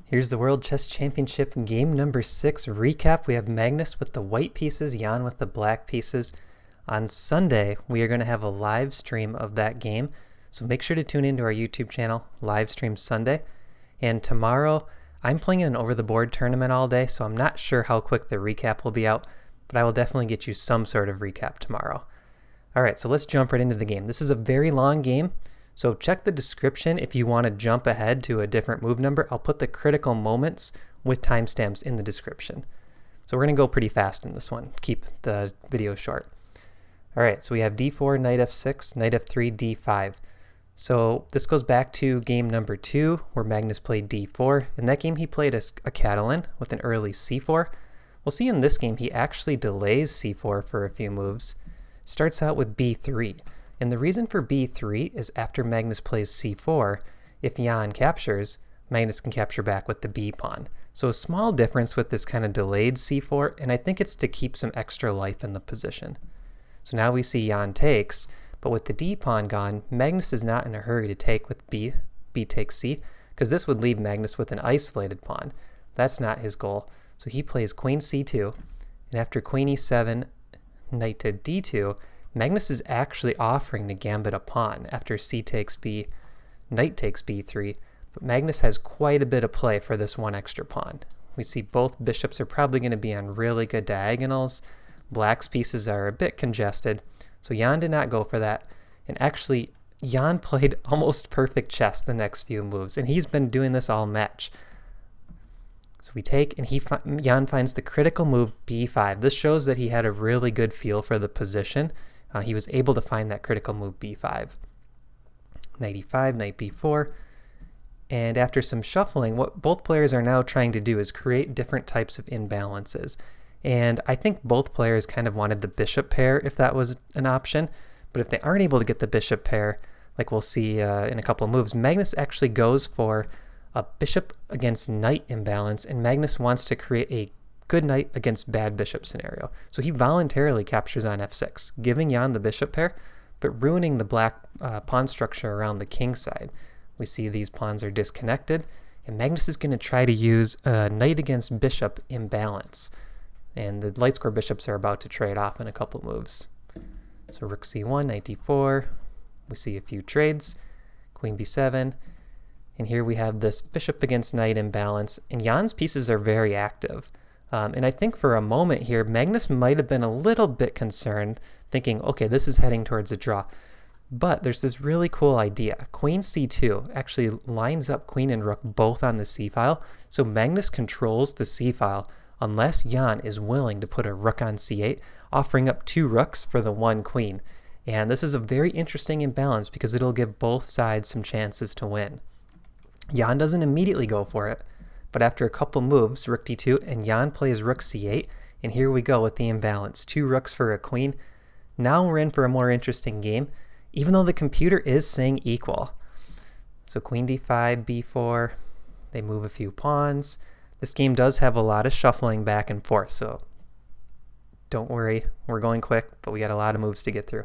Here's the World Chess Championship game number 6 recap. We have Magnus with the white pieces, Jan with the black pieces. On Sunday, we are going to have a live stream of that game, so make sure to tune into our YouTube channel, live stream Sunday. And tomorrow, I'm playing in an over-the-board tournament all day, so I'm not sure how quick the recap will be out, but I will definitely get you some sort of recap tomorrow. Alright, so let's jump right into the game. This is a very long game, so check the description if you want to jump ahead to a different move number. I'll put the critical moments with timestamps in the description. So we're going to go pretty fast in this one. Keep the video short. Alright, so we have d4, knight f6, knight f3, d5. So this goes back to game number 2 where Magnus played d4. In that game he played a Catalan with an early c4. We'll see in this game he actually delays c4 for a few moves. Starts out with b3. And the reason for b3 is after Magnus plays c4, if Jan captures, Magnus can capture back with the b pawn. So a small difference with this kind of delayed c4, and I think it's to keep some extra life in the position. So now we see Jan takes, but with the d pawn gone, Magnus is not in a hurry to take with b takes c, because this would leave Magnus with an isolated pawn. That's not his goal. So he plays queen c2, and after queen e7, knight to d2, Magnus is actually offering to gambit a pawn after c takes b, knight takes b3, but Magnus has quite a bit of play for this one extra pawn. We see both bishops are probably going to be on really good diagonals. Black's pieces are a bit congested, so Jan did not go for that. And actually, Jan played almost perfect chess the next few moves, and he's been doing this all match. So we take, and Jan finds the critical move b5. This shows that he had a really good feel for the position. He was able to find that critical move b5. Knight e5, knight b4. And after some shuffling, what both players are now trying to do is create different types of imbalances. And I think both players kind of wanted the bishop pair if that was an option. But if they aren't able to get the bishop pair, like we'll see in a couple of moves, Magnus actually goes for a bishop against knight imbalance, and Magnus wants to create a good knight against bad bishop scenario. So he voluntarily captures on f6, giving Jan the bishop pair, but ruining the black pawn structure around the king side. We see these pawns are disconnected, and Magnus is going to try to use a knight against bishop imbalance. And the light square bishops are about to trade off in a couple moves. So rook c1, knight d4, we see a few trades, queen b7, and here we have this bishop against knight imbalance, and Jan's pieces are very active. And I think for a moment here, Magnus might have been a little bit concerned, thinking, okay, this is heading towards a draw. But there's this really cool idea. Queen c2 actually lines up queen and rook both on the c-file, so Magnus controls the c-file unless Jan is willing to put a rook on c8, offering up 2 rooks for the 1 queen. And this is a very interesting imbalance because it'll give both sides some chances to win. Jan doesn't immediately go for it, but after a couple moves, rook d2, and Jan plays rook c8, and here we go with the imbalance. 2 rooks for a queen. Now we're in for a more interesting game, even though the computer is saying equal. So queen d5, b4, they move a few pawns. This game does have a lot of shuffling back and forth, so don't worry, we're going quick, but we got a lot of moves to get through.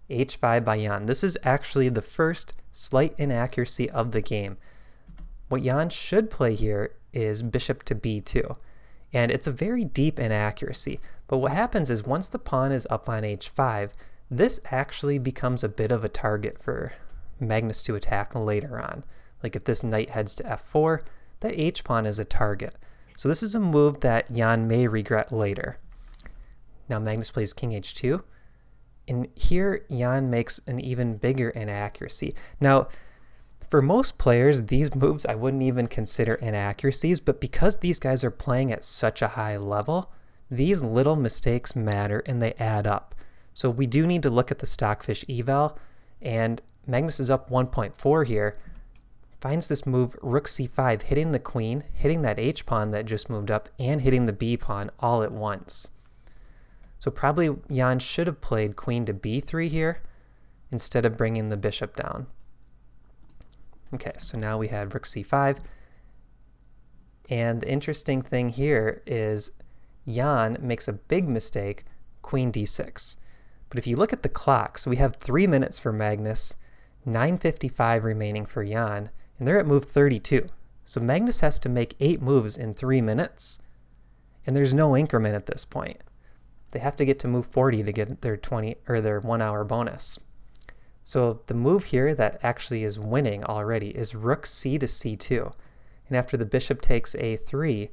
h5 by Jan. This is actually the first slight inaccuracy of the game. What Jan should play here is bishop to b2, and it's a very deep inaccuracy. But what happens is once the pawn is up on h5, this actually becomes a bit of a target for Magnus to attack later on. Like if this knight heads to f4, that h-pawn is a target. So this is a move that Jan may regret later. Now Magnus plays king h2, and here Jan makes an even bigger inaccuracy. Now, for most players, these moves I wouldn't even consider inaccuracies, but because these guys are playing at such a high level, these little mistakes matter and they add up. So we do need to look at the Stockfish eval, and Magnus is up 1.4 here, finds this move rook c5, hitting the queen, hitting that h-pawn that just moved up, and hitting the b-pawn all at once. So probably Jan should have played queen to b3 here instead of bringing the bishop down. Okay, so now we had rook c5, and the interesting thing here is Jan makes a big mistake, queen d6. But if you look at the clock, so we have 3 minutes for Magnus, 9:55 remaining for Jan, and they're at move 32. So Magnus has to make 8 moves in 3 minutes, and there's no increment at this point. They have to get to move 40 to get their 1 hour bonus. So the move here that actually is winning already is rook c to c2. And after the bishop takes a3,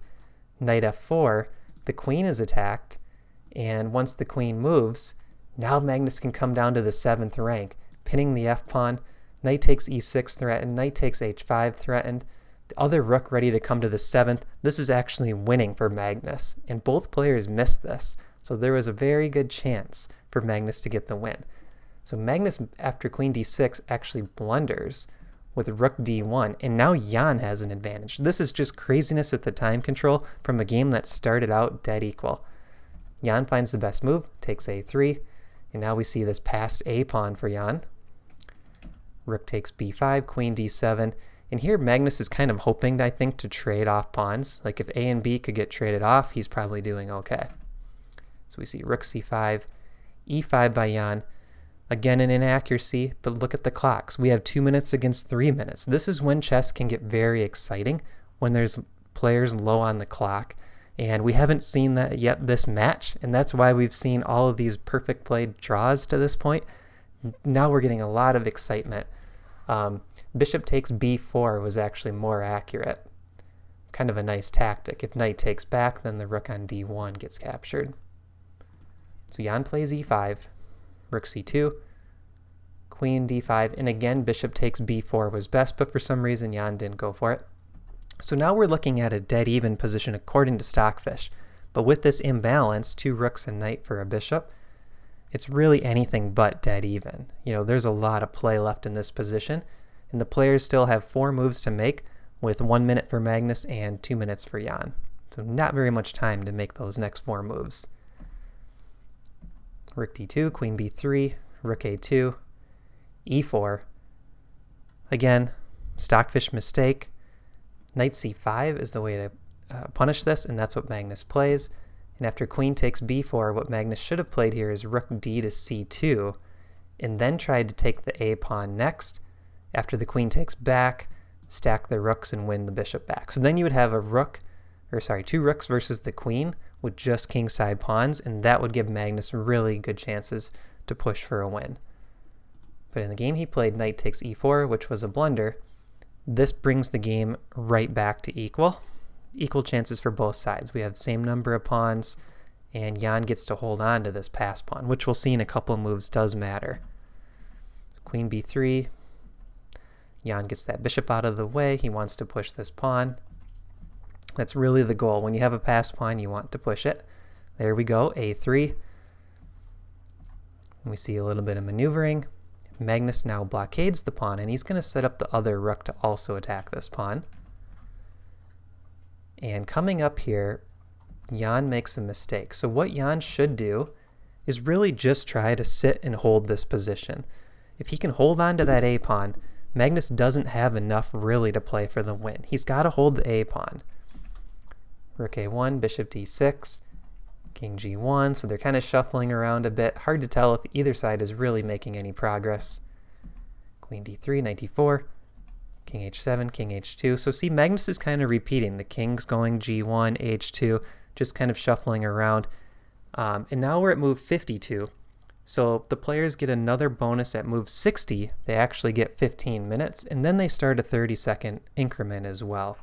knight f4, the queen is attacked, and once the queen moves, now Magnus can come down to the 7th rank, pinning the f-pawn, knight takes e6 threatened, knight takes h5 threatened, the other rook ready to come to the 7th. This is actually winning for Magnus, and both players missed this, so there was a very good chance for Magnus to get the win. So Magnus, after queen d6, actually blunders with rook d1, and now Jan has an advantage. This is just craziness at the time control from a game that started out dead equal. Jan finds the best move, takes a3, and now we see this passed a-pawn for Jan. Rook takes b5, queen d7, and here Magnus is kind of hoping, I think, to trade off pawns. Like if a and b could get traded off, he's probably doing okay. So we see rook c5, e5 by Jan. Again, an inaccuracy, but look at the clocks. We have 2 minutes against 3 minutes. This is when chess can get very exciting, when there's players low on the clock. And we haven't seen that yet this match, and that's why we've seen all of these perfect played draws to this point. Now we're getting a lot of excitement. Bishop takes b4 was actually more accurate. Kind of a nice tactic. If knight takes back, then the rook on d1 gets captured. So Jan plays e5. Rook c2, queen d5, and again bishop takes b4 was best, but for some reason Jan didn't go for it. So now we're looking at a dead even position according to Stockfish, but with this imbalance, 2 rooks and knight for a bishop, it's really anything but dead even. You know, there's a lot of play left in this position, and the players still have 4 moves to make with 1 minute for Magnus and 2 minutes for Jan. So not very much time to make those next 4 moves. Rook d2, queen b3, rook a2, e4. Again, Stockfish mistake. Knight c5 is the way to punish this, and that's what Magnus plays. And after queen takes b4, what Magnus should have played here is rook d to c2, and then tried to take the a-pawn next. After the queen takes back, stack the rooks and win the bishop back. So then you would have a 2 rooks versus the queen with just kingside pawns, and that would give Magnus really good chances to push for a win. But in the game he played knight takes e4, which was a blunder. This brings the game right back to equal chances for both sides. We have the same number of pawns, and Jan gets to hold on to this pass pawn, which we'll see in a couple of moves does matter. Queen b3, Jan gets that bishop out of the way. He wants to push this pawn. That's really the goal. When you have a pass pawn, you want to push it. There we go, a3. We see a little bit of maneuvering. Magnus now blockades the pawn, and he's going to set up the other rook to also attack this pawn. And coming up here, Jan makes a mistake. So what Jan should do is really just try to sit and hold this position. If he can hold on to that a-pawn, Magnus doesn't have enough really to play for the win. He's got to hold the a-pawn. Rook a1, bishop d6, king g1, so they're kind of shuffling around a bit. Hard to tell if either side is really making any progress. Queen d3, knight d4, king h7, king h2. So see, Magnus is kind of repeating. The king's going g1, h2, just kind of shuffling around. And now we're at move 52. So the players get another bonus at move 60. They actually get 15 minutes, and then they start a 30-second increment as well.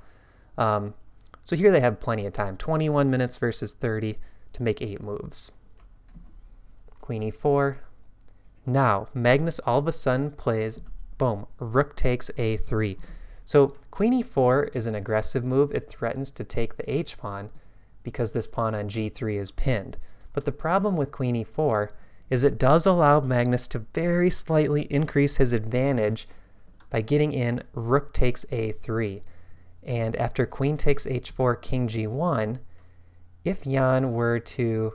So here they have plenty of time, 21 minutes versus 30 to make 8 moves. Queen e4. Now, Magnus all of a sudden plays, boom, rook takes a3. So queen e4 is an aggressive move. It threatens to take the h-pawn because this pawn on g3 is pinned. But the problem with queen e4 is it does allow Magnus to very slightly increase his advantage by getting in rook takes a3. And after queen takes h4, king g1, if Jan were to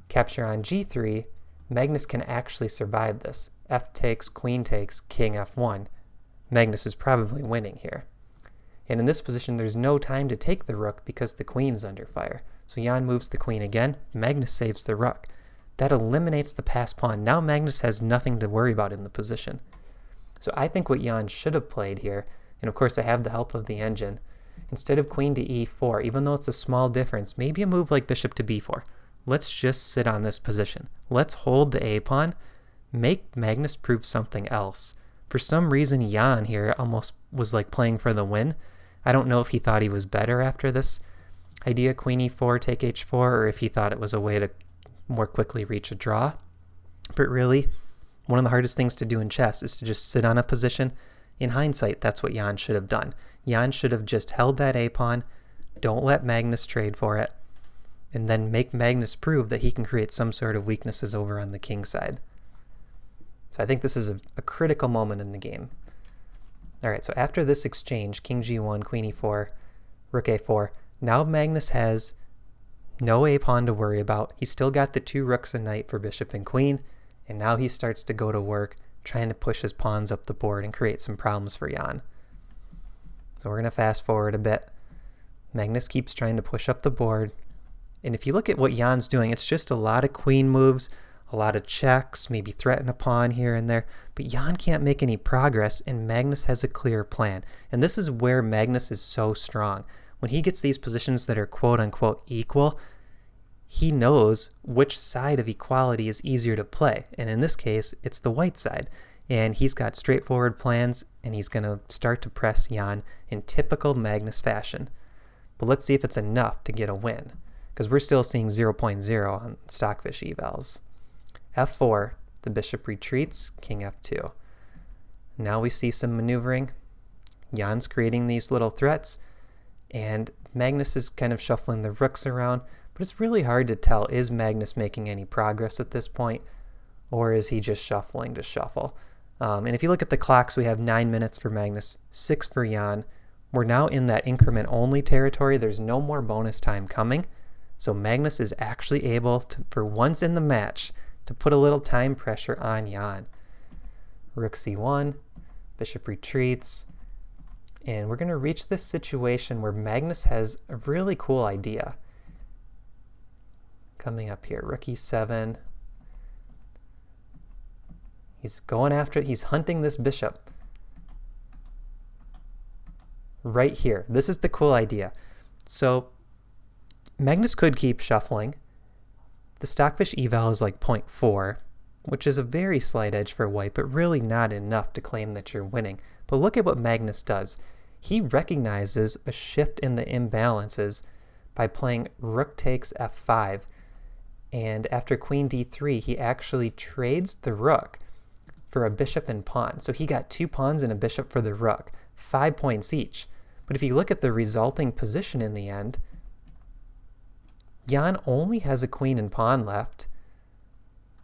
capture on g3, Magnus can actually survive this. F takes, queen takes, king f1. Magnus is probably winning here. And in this position, there's no time to take the rook because the queen's under fire. So Jan moves the queen again. Magnus saves the rook. That eliminates the pass pawn. Now Magnus has nothing to worry about in the position. So I think what Jan should have played here, and of course I have the help of the engine, instead of queen to e4, even though it's a small difference, maybe a move like bishop to b4. Let's just sit on this position. Let's hold the a-pawn, make Magnus prove something else. For some reason, Jan here almost was like playing for the win. I don't know if he thought he was better after this idea, queen e4, take h4, or if he thought it was a way to more quickly reach a draw. But really, one of the hardest things to do in chess is to just sit on a position. In hindsight, that's what Jan should have done. Jan should have just held that a-pawn, don't let Magnus trade for it, and then make Magnus prove that he can create some sort of weaknesses over on the king side. So I think this is a critical moment in the game. All right, so after this exchange, king g1, queen e4, rook a4, now Magnus has no a-pawn to worry about. He's still got the 2 rooks and knight for bishop and queen, and now he starts to go to work trying to push his pawns up the board and create some problems for Jan. So we're going to fast forward a bit. Magnus keeps trying to push up the board, and if you look at what Jan's doing, it's just a lot of queen moves, a lot of checks, maybe threaten a pawn here and there, but Jan can't make any progress, and Magnus has a clear plan. And this is where Magnus is so strong. When he gets these positions that are quote-unquote equal, he knows which side of equality is easier to play, and in this case, it's the white side. And he's got straightforward plans, and he's going to start to press Jan in typical Magnus fashion. But let's see if it's enough to get a win, because we're still seeing 0.0 on Stockfish evals. f4, the bishop retreats, king f2. Now we see some maneuvering. Jan's creating these little threats, and Magnus is kind of shuffling the rooks around, but it's really hard to tell, is Magnus making any progress at this point, or is he just shuffling to shuffle? And if you look at the clocks, we have 9 minutes for Magnus, 6 for Jan. We're now in that increment-only territory. There's no more bonus time coming, so Magnus is actually able to, for once in the match, to put a little time pressure on Jan. Rook c1, bishop retreats, and we're going to reach this situation where Magnus has a really cool idea. Coming up here, rook e7. He's going after it. He's hunting this bishop. Right here. This is the cool idea. So Magnus could keep shuffling. The Stockfish eval is like 0.4, which is a very slight edge for white, but really not enough to claim that you're winning. But look at what Magnus does. He recognizes a shift in the imbalances by playing rook takes f5. And after queen d3, he actually trades the rook for a bishop and pawn. So he got 2 pawns and a bishop for the rook, 5 points each. But if you look at the resulting position in the end, Jan only has a queen and pawn left,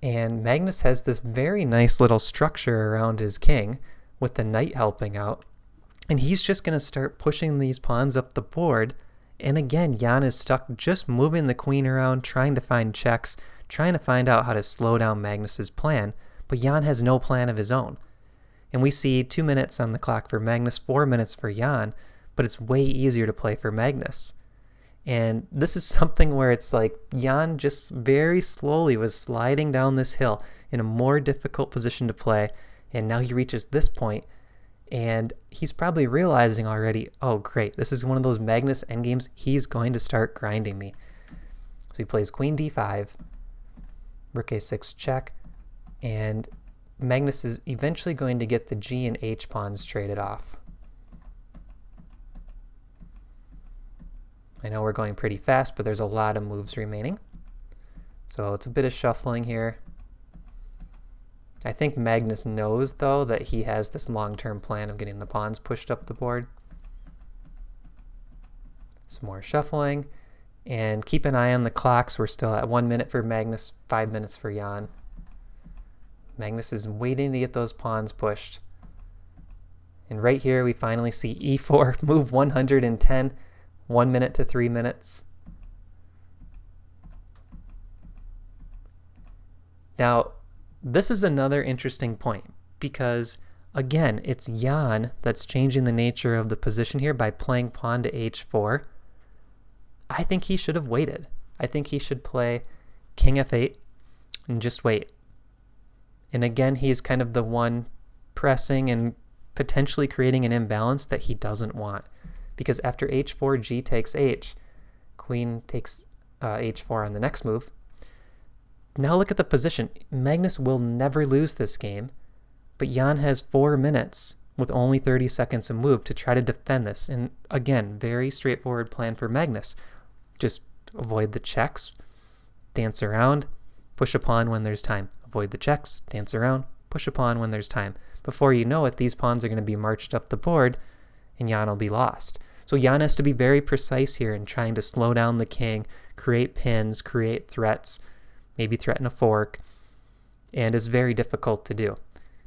and Magnus has this very nice little structure around his king with the knight helping out, and he's just going to start pushing these pawns up the board. And again, Jan is stuck just moving the queen around, trying to find checks, trying to find out how to slow down Magnus's plan, but Jan has no plan of his own. And we see 2 minutes on the clock for Magnus, 4 minutes for Jan, but it's way easier to play for Magnus. And this is something where it's like Jan just very slowly was sliding down this hill in a more difficult position to play, and now he reaches this point, and he's probably realizing already, oh great, this is one of those Magnus endgames, he's going to start grinding me. So he plays queen d5, rook a6 check, and Magnus is eventually going to get the g and h pawns traded off. I know we're going pretty fast, but there's a lot of moves remaining. So it's a bit of shuffling here. I think Magnus knows, though, that he has this long-term plan of getting the pawns pushed up the board. Some more shuffling. And keep an eye on the clocks. We're still at 1 minute for Magnus, 5 minutes for Jan. Magnus is waiting to get those pawns pushed. And right here we finally see e4, move 110. 1 minute to 3 minutes. Now, this is another interesting point because, again, it's Jan that's changing the nature of the position here by playing pawn to h4. I think he should have waited. I think he should play king f8 and just wait. And again, he's kind of the one pressing and potentially creating an imbalance that he doesn't want. because after h4, g takes h. Queen takes h4 on the next move. Now look at the position. Magnus will never lose this game, but Jan has 4 minutes with only 30 seconds to move to try to defend this. And again, very straightforward plan for Magnus. Just avoid the checks, dance around, push a pawn when there's time. Avoid the checks, dance around, push a pawn when there's time. Before you know it, these pawns are going to be marched up the board and Jan will be lost. So Jan has to be very precise here in trying to slow down the king, create pins, create threats, maybe threaten a fork, and it's very difficult to do.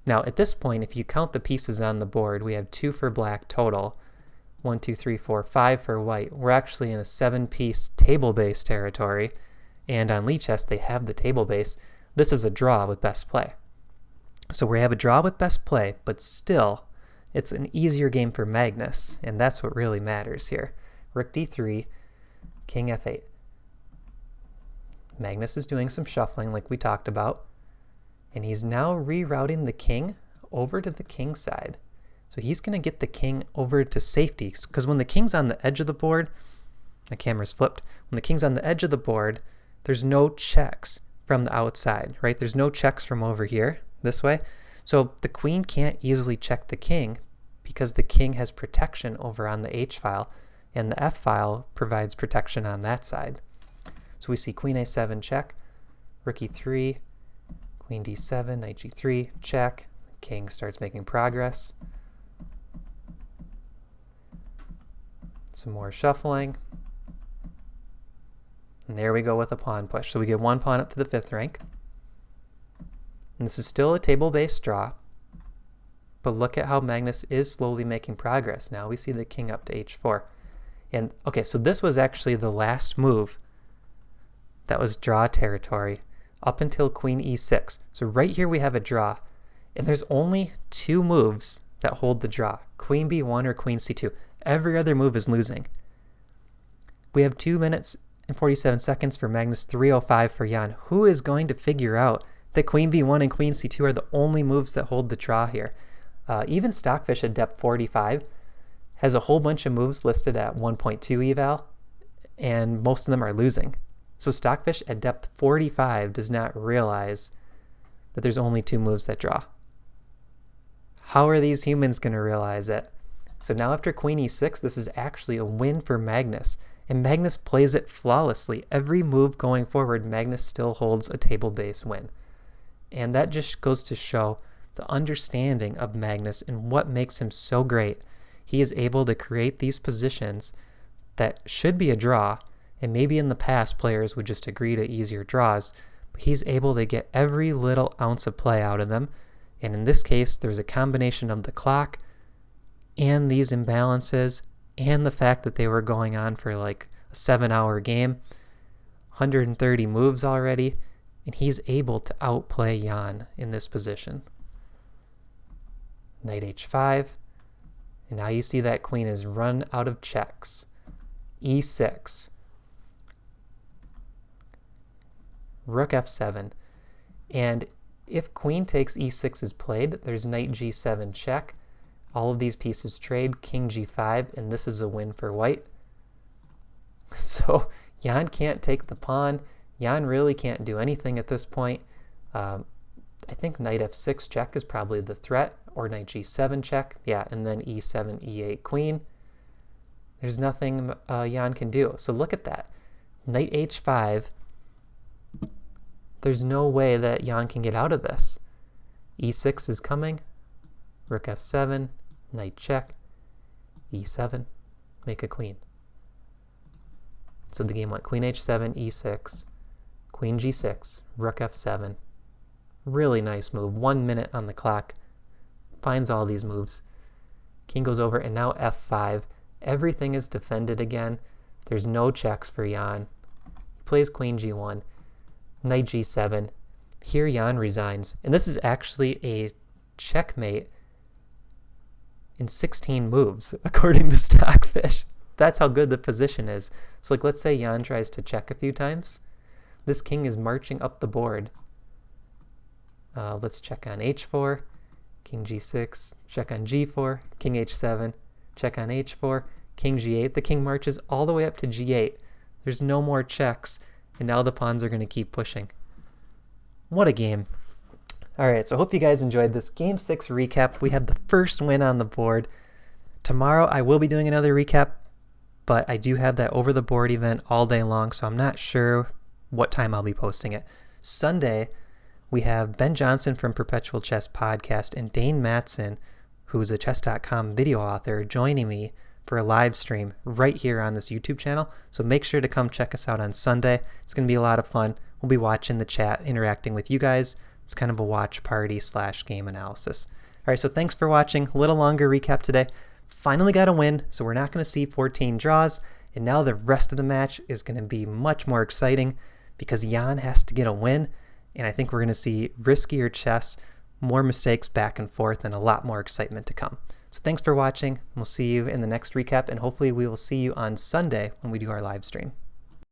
Now at this point, if you count the pieces on the board, we have 2 for black total, 1, 2, 3, 4, 5 for white. We're actually in a 7-piece table base territory, and on Lichess they have the table base. This is a draw with best play. So we have a draw with best play, but still, it's an easier game for Magnus, and that's what really matters here. Rook d3, king f8. Magnus is doing some shuffling like we talked about, and he's now rerouting the king over to the king side. So he's going to get the king over to safety, because when the king's on the edge of the board, my camera's flipped, when the king's on the edge of the board, there's no checks from the outside, right? There's no checks from over here, this way. So the queen can't easily check the king because the king has protection over on the h file, and the f file provides protection on that side. So we see queen a7 check, rook e3, queen d7, knight g3, check, king starts making progress. Some more shuffling. And there we go with a pawn push. So we get 1 pawn up to the 5th rank. And this is still a table-based draw. But look at how Magnus is slowly making progress. Now we see the king up to h4. And okay, so this was actually the last move that was draw territory up until queen e6. So right here we have a draw. And there's only 2 moves that hold the draw. Queen b1 or queen c2. Every other move is losing. We have 2 minutes and 47 seconds for Magnus, 3:05 for Jan. Who is going to figure out that queen b1 and queen c2 are the only moves that hold the draw here? Even Stockfish at depth 45 has a whole bunch of moves listed at 1.2 eval, and most of them are losing. So Stockfish at depth 45 does not realize that there's only 2 moves that draw. How are these humans going to realize it? So now after queen e6, this is actually a win for Magnus. And Magnus plays it flawlessly. Every move going forward, Magnus still holds a table-based win. And that just goes to show the understanding of Magnus and what makes him so great. He is able to create these positions that should be a draw, and maybe in the past players would just agree to easier draws, but he's able to get every little ounce of play out of them. And in this case, there's a combination of the clock and these imbalances and the fact that they were going on for like a 7-hour game, 130 moves already, and he's able to outplay Jan in this position. Knight h5, and now you see that queen is run out of checks. e6, rook f7, and if queen takes e6 is played, there's knight g7 check. All of these pieces trade, king g5, and this is a win for white. So Jan can't take the pawn. Jan really can't do anything at this point. I think knight f6 check is probably the threat, or knight g7 check. Yeah, and then e7, e8 queen. There's nothing Jan can do. So look at that. Knight h5. There's no way that Jan can get out of this. e6 is coming. Rook f7, knight check, e7, make a queen. So the game went queen h7, e6, queen g6, rook f7. Really nice move. 1 minute on the clock. Finds all these moves. King goes over, and now f5. Everything is defended again. There's no checks for Jan. He plays queen g1, knight g7. Here Jan resigns. And this is actually a checkmate in 16 moves, according to Stockfish. That's how good the position is. So like, let's say Jan tries to check a few times. This king is marching up the board. Let's check on h4, king g6, check on g4, king h7, check on h4, king g8. The king marches all the way up to g8. There's no more checks, and now the pawns are going to keep pushing. What a game. All right, so I hope you guys enjoyed this Game 6 recap. We had the first win on the board. Tomorrow I will be doing another recap, but I do have that over-the-board event all day long, so I'm not sure what time I'll be posting it. Sunday, we have Ben Johnson from Perpetual Chess Podcast and Dane Matson, who's a Chess.com video author, joining me for a live stream right here on this YouTube channel. So make sure to come check us out on Sunday. It's going to be a lot of fun. We'll be watching the chat, interacting with you guys. It's kind of a watch party / game analysis. All right, so thanks for watching. A little longer recap today. Finally got a win, so we're not going to see 14 draws. And now the rest of the match is going to be much more exciting because Jan has to get a win. And I think we're going to see riskier chess, more mistakes back and forth, and a lot more excitement to come. So thanks for watching. We'll see you in the next recap, and hopefully we will see you on Sunday when we do our live stream.